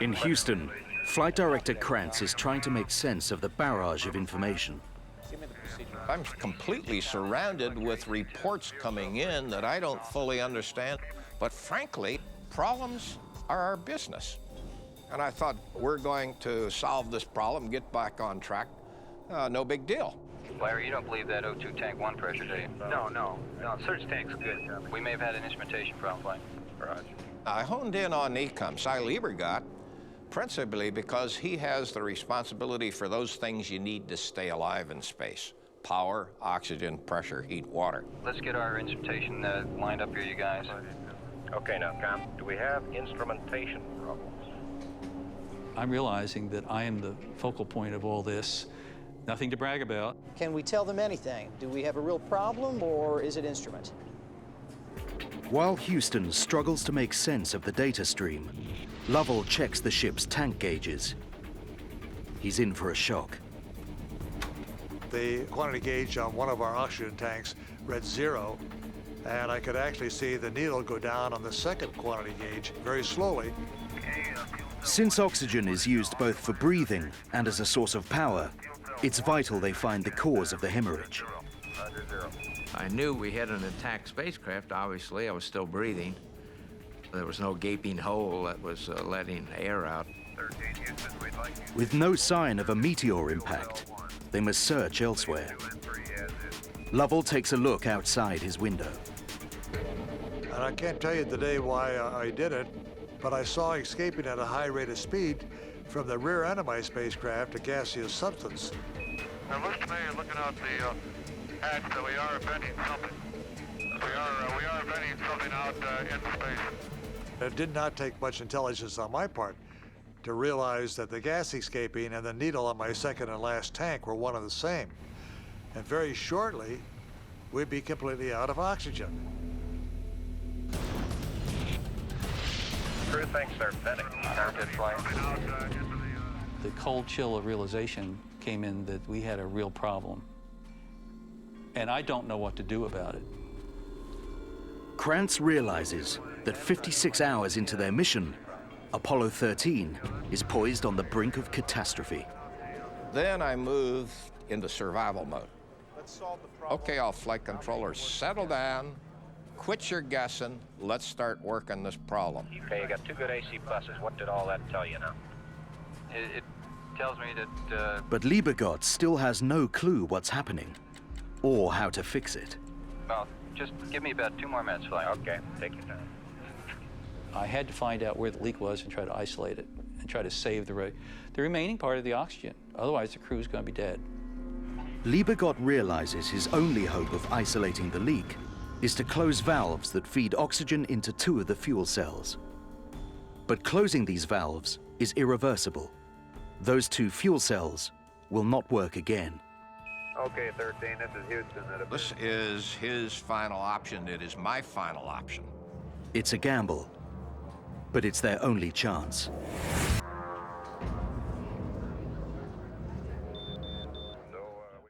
In Houston, Flight Director Krantz is trying to make sense of the barrage of information. I'm completely surrounded with reports coming in that I don't fully understand. But frankly, problems are our business. And I thought, we're going to solve this problem, get back on track. No big deal. Larry, you don't believe that O2 tank 1 pressure, do you? No, search tank's good. We may have had an instrumentation problem, Flight. Roger. I honed in on Ecom, Cy Liebergott, principally because he has the responsibility for those things you need to stay alive in space. Power, oxygen, pressure, heat, water. Let's get our instrumentation lined up here, you guys. Okay, now, Com, do we have instrumentation problems? I'm realizing that I am the focal point of all this. Nothing to brag about. Can we tell them anything? Do we have a real problem, or is it instrument? While Houston struggles to make sense of the data stream, Lovell checks the ship's tank gauges. He's in for a shock. The quantity gauge on one of our oxygen tanks read 0, and I could actually see the needle go down on the second quantity gauge very slowly. Since oxygen is used both for breathing and as a source of power, it's vital they find the cause of the hemorrhage. I knew we had an attack spacecraft. Obviously, I was still breathing. There was no gaping hole that was letting air out. With no sign of a meteor impact, they must search elsewhere. Lovell takes a look outside his window. And I can't tell you today why I did it, but I saw escaping at a high rate of speed from the rear end of my spacecraft a gaseous substance. It looks to me, looking out the hatch, that we are venting something. We are venting something out in space. It did not take much intelligence on my part to realize that the gas escaping and the needle on my second and last tank were one and the same. And very shortly, we'd be completely out of oxygen. Crew thinks they're venting. Good flight. The cold chill of realization came in that we had a real problem. And I don't know what to do about it. Krantz realizes that 56 hours into their mission, Apollo 13 is poised on the brink of catastrophe. Then I moved into survival mode. Okay, all flight controllers, settle down, quit your guessing, let's start working this problem. Okay, you got 2 good AC buses. What did all that tell you now? It tells me that... But Liebergott still has no clue what's happening or how to fix it. Well, just give me about 2 more minutes, Flight. Okay, take your time. I had to find out where the leak was and try to isolate it and try to save the remaining part of the oxygen. Otherwise, the crew's going to be dead. Liebergott realizes his only hope of isolating the leak is to close valves that feed oxygen into 2 of the fuel cells. But closing these valves is irreversible. Those 2 fuel cells will not work again. Okay, 13, this is Houston. This is his final option. It is my final option. It's a gamble, but it's their only chance.